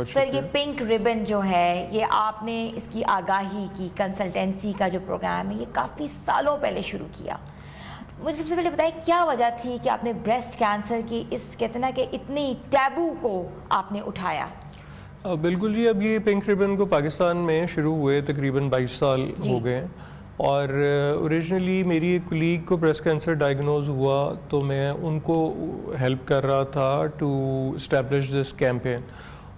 سر یہ pink ribbon جو ہے یہ آپ نے اس کی آگاہی کی کنسلٹنسی کا جو پروگرام ہے یہ کافی سالوں پہلے شروع کیا. مجھے سب سے پہلے بتائیں کیا وجہ تھی کہ آپ نے بریسٹ کینسر کی اس کہتے نا کہ اتنی ٹیبو کو آپ نے اٹھایا؟ بالکل جی، اب یہ پنک ربن کو پاکستان میں شروع ہوئے تقریباً 22 سال ہو گئے ہیں، اور اوریجنلی میری ایک کولیگ کو بریسٹ کینسر ڈائگنوز ہوا تو میں ان کو ہیلپ کر رہا تھا ٹو اسٹیبلش دس کیمپین.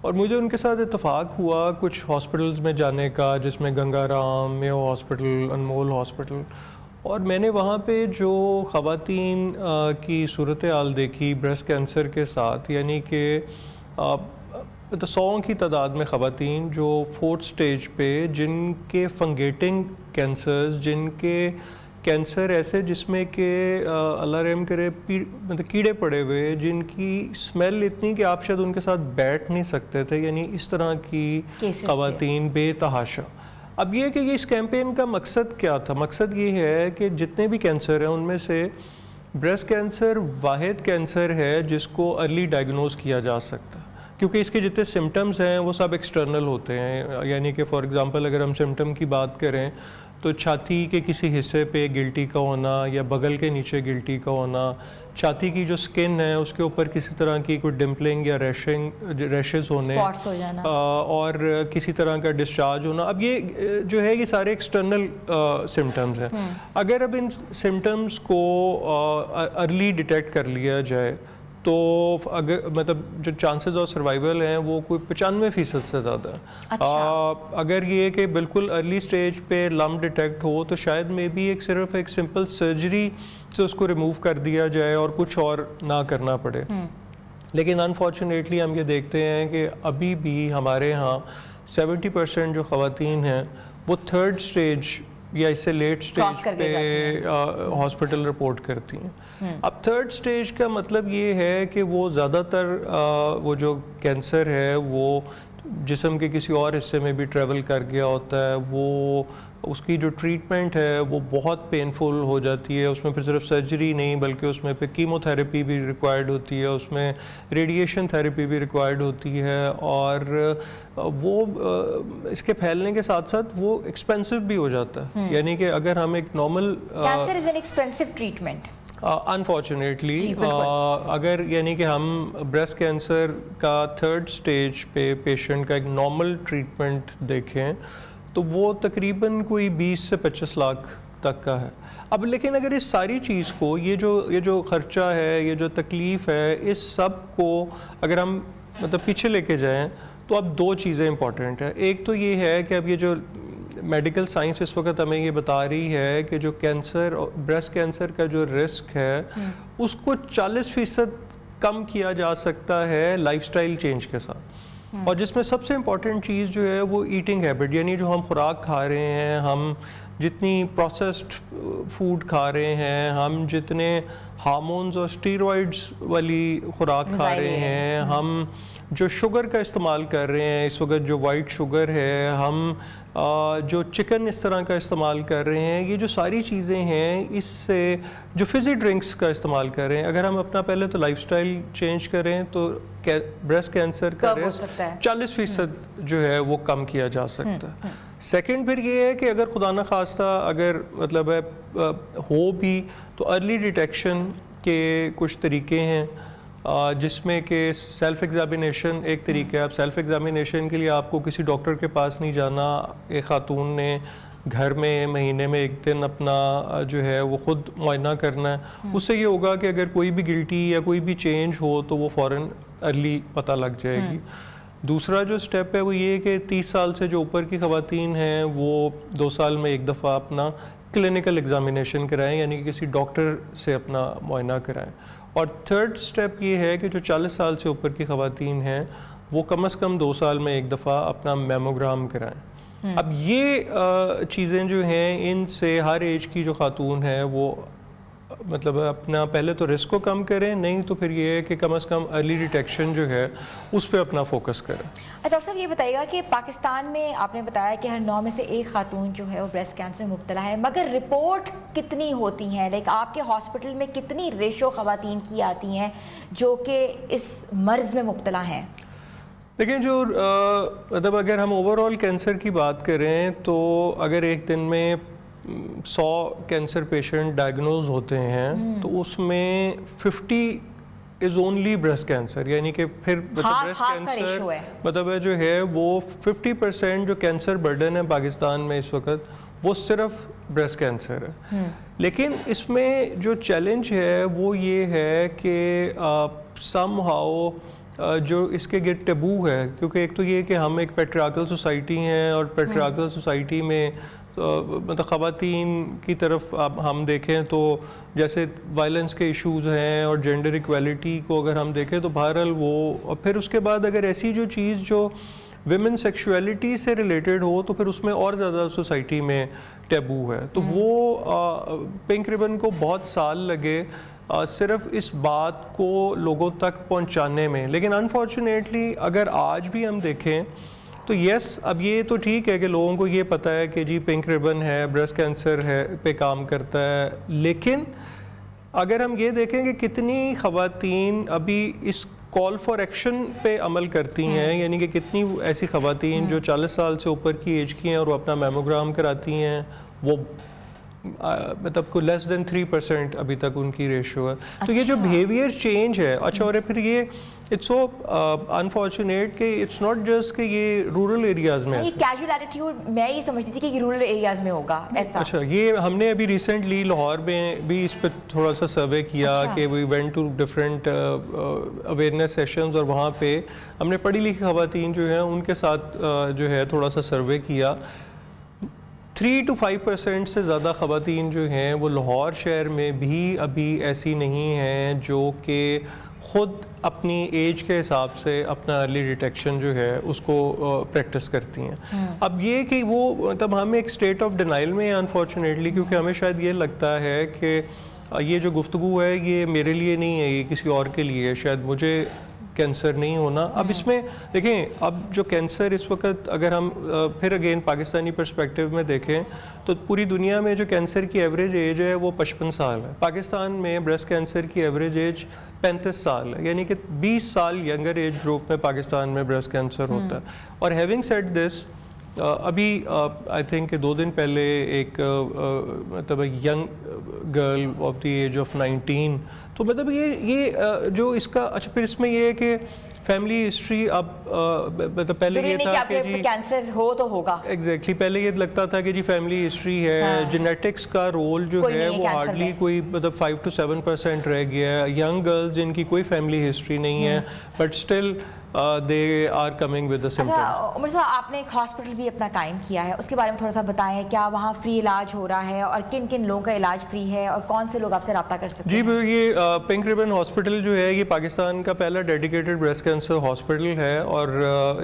اور مجھے ان کے ساتھ اتفاق ہوا کچھ ہاسپٹلز میں جانے کا، جس میں گنگا رام، میو ہاسپٹل، انمول ہاسپٹل، اور میں نے وہاں پہ جو خواتین کی صورتحال دیکھی بریسٹ کینسر کے ساتھ، یعنی کہ 100 کی تعداد میں خواتین جو 4th سٹیج پہ، جن کے فنگیٹنگ کینسرز، جن کے کینسر ایسے جس میں کہ اللہ رحم کرے مطلب کیڑے پڑے ہوئے، جن کی اسمیل اتنی کہ آپ شاید ان کے ساتھ بیٹھ نہیں سکتے تھے، یعنی اس طرح کی خواتین بے تحاشا. اب یہ کہ اس کیمپین کا مقصد کیا تھا؟ مقصد یہ ہے کہ جتنے بھی کینسر ہیں ان میں سے بریسٹ کینسر واحد کینسر ہے جس کو ارلی ڈائگنوز کیا جا سکتا ہے، کیونکہ اس کے جتنے سمٹمز ہیں وہ سب ایکسٹرنل ہوتے ہیں. یعنی کہ فار ایگزامپل اگر ہم سمٹم کی بات کریں تو چھاتی کے کسی حصے پہ گلٹی کا ہونا، یا بغل کے نیچے گلٹی کا ہونا، چھاتی کی جو سکن ہے اس کے اوپر کسی طرح کی کوئی ڈمپلنگ یا ریشز ہونے، اور کسی طرح کا ڈسچارج ہونا. اب یہ جو ہے یہ سارے ایکسٹرنل سمٹمز ہیں. اگر اب ان سمٹمز کو ارلی ڈیٹیکٹ کر لیا جائے تو اگر مطلب جو چانسز آف سروائیول ہیں وہ کوئی 95% سے زیادہ ہے. اگر یہ کہ بالکل ارلی سٹیج پہ لم ڈیٹیکٹ ہو تو شاید میں بھی صرف ایک سمپل سرجری سے اس کو ریموو کر دیا جائے اور کچھ اور نہ کرنا پڑے. لیکن انفارچونیٹلی ہم یہ دیکھتے ہیں کہ ابھی بھی ہمارے ہاں 70% جو خواتین ہیں وہ 3rd سٹیج یا اس سے لیٹ سٹیج پہ ہاسپٹل رپورٹ کرتی ہیں. اب 3rd سٹیج کا مطلب یہ ہے کہ وہ زیادہ تر وہ جو کینسر ہے وہ جسم کے کسی اور حصے میں بھی ٹریول کر گیا ہوتا ہے، وہ اس کی جو ٹریٹمنٹ ہے وہ بہت پینفل ہو جاتی ہے. اس میں پھر صرف سرجری نہیں بلکہ اس میں پھر کیمو تھراپی بھی ریکوائرڈ ہوتی ہے، اس میں ریڈیشن تھراپی بھی ریکوائرڈ ہوتی ہے، اور وہ اس کے پھیلنے کے ساتھ ساتھ وہ ایکسپینسو بھی ہو جاتا ہے. یعنی کہ اگر ہم ایک normal cancer is an expensive treatment unfortunately اگر یعنی کہ ہم بریسٹ کینسر کا 3rd سٹیج پہ پیشنٹ کا ایک نارمل ٹریٹمنٹ دیکھیں تو وہ تقریباً کوئی 20 سے 25 لاکھ تک کا ہے. اب لیکن اگر اس ساری چیز کو یہ جو خرچہ ہے، یہ جو تکلیف ہے، اس سب کو اگر ہم مطلب پیچھے لے کے جائیں تو اب 2 چیزیں امپورٹنٹ ہیں. ایک تو یہ ہے کہ اب یہ جو میڈیکل سائنس اس وقت ہمیں یہ بتا رہی ہے کہ جو کینسر، بریسٹ کینسر کا جو رسک ہے اس کو 40% کم کیا جا سکتا ہے لائف سٹائل چینج کے ساتھ. اور جس میں سب سے امپورٹنٹ چیز جو ہے وہ ایٹنگ ہیبٹ، یعنی جو ہم خوراک کھا رہے ہیں، ہم جتنی پروسیسڈ فوڈ کھا رہے ہیں، ہم جتنے ہارمونز اور اسٹیرائڈز والی خوراک کھا رہے ہیں، ہم جو شوگر کا استعمال کر رہے ہیں اس وقت، جو وائٹ شوگر ہے، ہم جو چکن اس طرح کا استعمال کر رہے ہیں، یہ جو ساری چیزیں ہیں، اس سے جو فزی ڈرنکس کا استعمال کر رہے ہیں، اگر ہم اپنا پہلے تو لائف سٹائل چینج کریں تو بریسٹ کینسر کا رسک 40% جو ہے وہ کم کیا جا سکتا ہے. سیکنڈ پھر یہ ہے کہ اگر خدا نخواستہ اگر مطلب ہو بھی تو ارلی ڈیٹیکشن کے کچھ طریقے ہیں، جس میں کہ سیلف ایگزامینیشن ایک طریقہ ہے. اب سیلف ایگزامینیشن کے لیے آپ کو کسی ڈاکٹر کے پاس نہیں جانا، ایک خاتون نے گھر میں مہینے میں 1 دن اپنا جو ہے وہ خود معائنہ کرنا ہے. اس سے یہ ہوگا کہ اگر کوئی بھی گلٹی یا کوئی بھی چینج ہو تو وہ فوراً ارلی پتہ لگ جائے گی. دوسرا جو سٹیپ ہے وہ یہ کہ 30 سال سے جو اوپر کی خواتین ہیں وہ 2 سال میں 1 دفعہ اپنا کلینکل ایگزامینیشن کرائیں، یعنی کہ کسی ڈاکٹر سے اپنا معائنہ کرائیں. اور 3rd سٹیپ یہ ہے کہ جو 40 سال سے اوپر کی خواتین ہیں وہ کم از کم 2 سال میں 1 دفعہ اپنا میموگرام کرائیں. اب یہ چیزیں جو ہیں ان سے ہر ایج کی جو خاتون ہے وہ مطلب اپنا پہلے تو رسک کو کم کریں، نہیں تو پھر یہ ہے کہ کم از کم ارلی ڈیٹیکشن جو ہے اس پہ اپنا فوکس کریں. ڈاکٹر صاحب یہ بتائیے گا کہ پاکستان میں آپ نے بتایا کہ ہر 9 میں سے 1 خاتون جو ہے وہ بریسٹ کینسر میں مبتلا ہے، مگر رپورٹ کتنی ہوتی ہیں؟ لائک آپ کے ہاسپٹل میں کتنی ریشو خواتین کی آتی ہیں جو کہ اس مرض میں مبتلا ہیں؟ دیکھیں جو مطلب اگر ہم اوور آل کینسر کی بات کریں تو اگر ایک دن میں 100 کینسر پیشنٹ ڈائگنوز ہوتے ہیں تو اس میں 50 از اونلی بریسٹ کینسر، یعنی کہ پھر بریسٹ کینسر مطلب جو ہے وہ 50% جو کینسر برڈن ہے پاکستان میں اس وقت وہ صرف بریسٹ کینسر ہے. لیکن اس میں جو چیلنج ہے وہ یہ ہے کہ سم ہاؤ جو اس کے گرد ٹیبو ہے، کیونکہ ایک تو یہ کہ ہم ایک پیٹریارکل سوسائٹی ہیں اور پیٹریارکل سوسائٹی میں مطلب خواتین کی طرف ہم دیکھیں تو جیسے وائلنس کے ایشوز ہیں اور جینڈر ایکویلٹی کو اگر ہم دیکھیں تو بہرحال وہ، اور پھر اس کے بعد اگر ایسی جو چیز جو ویمن سیکشولیٹی سے ریلیٹڈ ہو تو پھر اس میں اور زیادہ سوسائٹی میں ٹیبو ہے. تو وہ پنک ریبن کو بہت سال لگے صرف اس بات کو لوگوں تک پہنچانے میں. لیکن انفارچونیٹلی اگر آج بھی ہم دیکھیں تو یس اب یہ تو ٹھیک ہے کہ لوگوں کو یہ پتہ ہے کہ جی پنک ریبن ہے، بریسٹ کینسر ہے پہ کام کرتا ہے، لیکن اگر ہم یہ دیکھیں کہ کتنی خواتین ابھی اس کال فار ایکشن پہ عمل کرتی ہیں، یعنی کہ کتنی ایسی خواتین جو 40 سال سے اوپر کی ایج کی ہیں اور وہ اپنا میموگرام کراتی ہیں، وہ مطلب کو لیس دین 3% ابھی تک ان کی ریشو ہے. تو یہ جو بیہیویئر چینج ہے، اچھا اور پھر یہ اٹس سو انفارچونیٹ کہ اٹس ناٹ جسٹ کہ یہ رورل ایریاز میں یہ کیجول ایٹیٹیوڈ میں یہ سمجھتی تھی کہ یہ رورل ایریاز میں ہوگا ایسا. اچھا یہ ہم نے ابھی ریسنٹلی لاہور میں بھی اس پہ تھوڑا سا سروے کیا کہ we went to different awareness sessions اور وہاں پہ ہم نے پڑھی لکھی خواتین جو ہیں ان کے ساتھ جو ہے تھوڑا سا سروے کیا. 3 to 5% سے زیادہ خواتین جو ہیں وہ لاہور شہر میں بھی ابھی ایسی نہیں ہیں جو کہ خود اپنی ایج کے حساب سے اپنا ارلی ڈیٹیکشن جو ہے اس کو پریکٹس کرتی ہیں. اب یہ کہ وہ مطلب ہم ایک اسٹیٹ آف ڈینائل میں ہیں انفارچونیٹلی، کیونکہ ہمیں شاید یہ لگتا ہے کہ یہ جو گفتگو ہے یہ میرے لیے نہیں ہے، یہ کسی اور کے لیے ہے، شاید مجھے کینسر نہیں ہونا. اب اس میں دیکھیں اب جو کینسر اس وقت اگر ہم پھر اگین پاکستانی پرسپیکٹیو میں دیکھیں تو پوری دنیا میں جو کینسر کی ایوریج ایج ہے وہ 55 سال ہے. پاکستان میں بریسٹ کینسر کی ایوریج ایج 35 سال ہے، یعنی کہ 20 سال ینگر ایج گروپ میں پاکستان میں بریسٹ کینسر ہوتا ہے. اور ہیونگ سیڈ دس ابھی آئی تھنک کہ 2 دن پہلے ایک مطلب young girl of the age of 19، تو مطلب یہ جو اس کا اچھا پھر اس میں یہ ہے کہ فیملی ہسٹری اب مطلب پہلے یہ تھا کہ جی کینسر ہو تو ہوگا ایگزیکٹلی، پہلے یہ لگتا تھا کہ جی فیملی ہسٹری ہے، جینیٹکس کا رول جو ہے وہ ہارڈلی کوئی مطلب 5 to 7% رہ گیا ہے. ینگ گرلز جن کی کوئی فیملی ہسٹری نہیں ہے but still they are coming with the symptom. اچھا عمر صاحب آپ نے ایک ہاسپٹل بھی اپنا قائم کیا ہے، اس کے بارے میں تھوڑا سا بتائیں، کیا وہاں فری علاج ہو رہا ہے اور کن کن لوگوں کا علاج فری ہے اور کون سے لوگ آپ سے رابطہ کر سکتے ہیں؟ جی یہ پنک ریبن ہاسپٹل جو ہے یہ پاکستان کا پہلا ڈیڈیکیٹڈ بریسٹ کینسر ہاسپٹل ہے، اور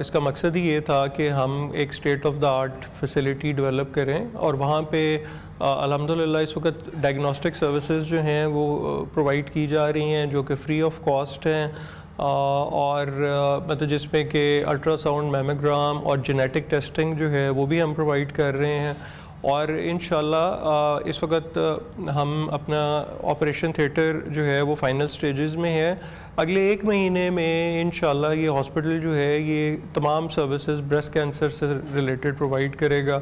اس کا مقصد ہی یہ تھا کہ ہم ایک state of the art facility develop کریں، اور وہاں پہ الحمدللہ اس وقت ڈائگنوسٹک سروسز جو ہیں وہ پرووائڈ کی جا رہی ہیں جو کہ فری آف کاسٹ ہیں، اور مطلب جس میں کہ الٹرا ساؤنڈ، میموگرام اور جینیٹک ٹیسٹنگ جو ہے وہ بھی ہم پرووائڈ کر رہے ہیں. اور انشاءاللہ اس وقت ہم اپنا آپریشن تھیٹر جو ہے وہ فائنل سٹیجز میں ہے. اگلے 1 مہینے میں انشاءاللہ یہ ہاسپٹل جو ہے یہ تمام سروسز بریسٹ کینسر سے ریلیٹڈ پرووائڈ کرے گا.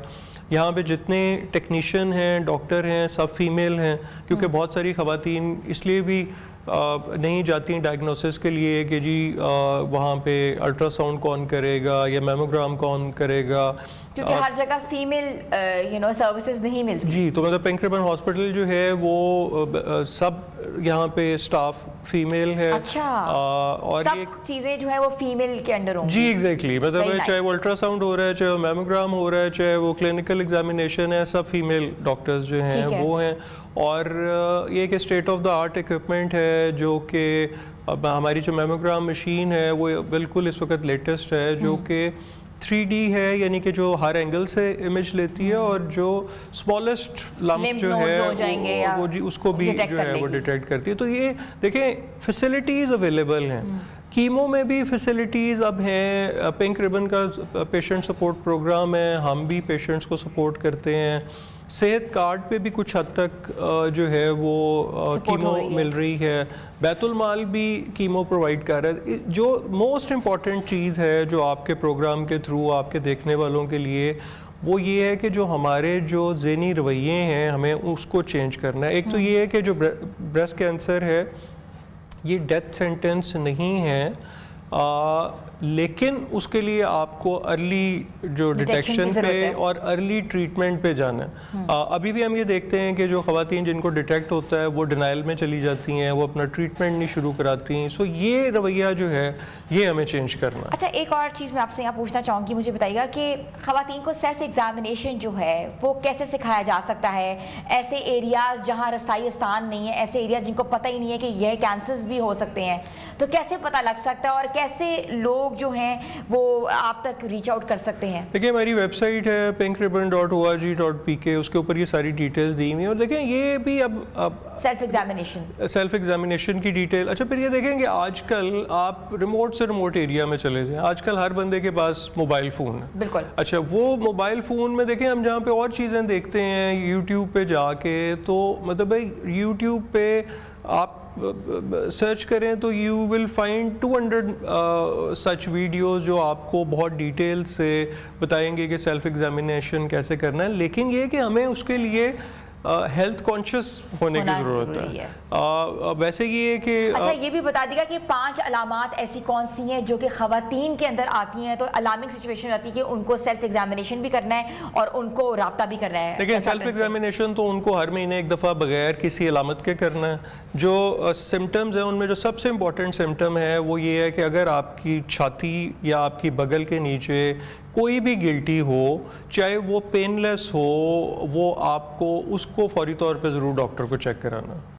یہاں پہ جتنے ٹیکنیشین ہیں، ڈاکٹر ہیں، سب فیمیل ہیں، کیونکہ بہت ساری خواتین اس لیے بھی نہیں جاتی ہیں ڈائگنوسس کے لیے کہ جی وہاں پہ الٹرا ساؤنڈ کون کرے گا یا میموگرام کون کرے گا، کیونکہ ہر جگہ فیمیل سروسز نہیں ملتی. جی تو مطلب پنک ریبن ہاسپٹل جو ہے وہ سب یہاں پہ اسٹاف فیمیل ہے. اچھا اور سب چیزیں جو ہے وہ فیمیل کے انڈر ہوں گی. جی ایگزیکٹلی، مطلب چاہے وہ الٹرا ساؤنڈ ہو رہا ہے، چاہے وہ میموگرام ہو رہا ہے، چاہے وہ کلینکل ایگزامینیشن ہے، سب فیمیل ڈاکٹرز جو ہیں وہ ہیں. اور یہ ایک state of the art equipment ہے جو کہ اب ہماری جو میموگرام مشین ہے وہ بالکل اس وقت لیٹسٹ ہے، جو کہ 3D ہے، یعنی کہ جو ہر اینگل سے امیج لیتی ہے اور جو اسمالسٹ لمپ جو ہے وہ جی اس کو بھی جو ہے وہ ڈیٹیکٹ کرتی ہے. تو یہ دیکھیں فیسلٹیز اویلیبل ہیں، کیمو میں بھی فیسلٹیز اب ہیں. پنک ریبن کا پیشنٹ سپورٹ پروگرام ہے، ہم بھی پیشنٹس کو سپورٹ کرتے ہیں. صحت کارڈ پہ بھی کچھ حد تک جو ہے وہ کیمو مل رہی ہے، بیت المال بھی کیمو پرووائڈ کر رہا ہے. جو موسٹ امپورٹنٹ چیز ہے جو آپ کے پروگرام کے تھرو آپ کے دیکھنے والوں کے لیے، وہ یہ ہے کہ جو ہمارے جو ذہنی رویے ہیں ہمیں اس کو چینج کرنا ہے. ایک تو یہ ہے کہ جو بریسٹ کینسر ہے یہ ڈیتھ سینٹنس نہیں ہے، لیکن اس کے لیے آپ کو ارلی جو ڈیٹیکشن پہ اور ارلی ٹریٹمنٹ پہ جانا ہے. ابھی بھی ہم یہ دیکھتے ہیں کہ جو خواتین جن کو ڈیٹیکٹ ہوتا ہے وہ ڈینائل میں چلی جاتی ہیں، وہ اپنا ٹریٹمنٹ نہیں شروع کراتی ہیں. سو یہ رویہ جو ہے یہ ہمیں چینج کرنا ہے. اچھا، ایک اور چیز میں آپ سے یہاں پوچھنا چاہوں گی، مجھے بتائیے گا کہ خواتین کو سیلف ایگزامینیشن جو ہے وہ کیسے سکھایا جا سکتا ہے؟ ایسے ایریاز جہاں رسائی آسان نہیں ہے، ایسے ایریاز جن کو پتہ ہی نہیں ہے کہ یہ کینسرز بھی ہو سکتے ہیں، تو کیسے پتہ لگ سکتا ہے اور کیسے لوگ جو ہیں وہ آپ تک ریچ آؤٹ کر سکتے ہیں؟ دیکھیں ہماری ویب سائٹ ہے pinkribbon.org.pk، اس کے اوپر یہ ساری ڈیٹیلز دی ہوئی ہیں. اور دیکھیں یہ بھی اب سیلف ایگزامینیشن کی ڈیٹیل. اچھا پھر یہ دیکھیں کہ آج کل آپ ریموٹ سے ریموٹ ایریا میں چلے جائیں، آج کل ہر بندے کے پاس موبائل فون ہے. بالکل. اچھا وہ موبائل فون میں دیکھیں ہم جہاں پہ اور چیزیں دیکھتے ہیں یوٹیوب پہ جا کے، تو مطلب بھائی یوٹیوب پہ آپ سرچ کریں تو you will find 200 such videos جو آپ کو بہت ڈیٹیل سے بتائیں گے کہ سیلف ایگزامینیشن کیسے کرنا ہے. لیکن یہ کہ ہمیں اس کے لیے ہیلتھ کانشیس ہونے کی ضرورت ہے. ویسے یہ کہ اچھا یہ بھی بتا دیے گا کہ 5 علامات ایسی کون سی ہیں جو کہ خواتین کے اندر آتی ہیں تو الارمنگ سچویشن آتی ہے کہ ان کو سیلف ایگزامینیشن بھی کرنا ہے اور ان کو رابطہ بھی کرنا ہے؟ لیکن سیلف ایگزامینیشن تو ان کو ہر مہینے ایک دفعہ بغیر کسی علامت کے کرنا ہے. جو سمٹمز ہیں ان میں جو سب سے امپورٹنٹ سمٹم ہے وہ یہ ہے کہ اگر آپ کی چھاتی یا آپ کی بغل کے نیچے کوئی بھی گلٹی ہو، چاہے وہ پین لیس ہو، وہ آپ کو اس کو فوری طور پہ ضرور ڈاکٹر کو چیک کرانا.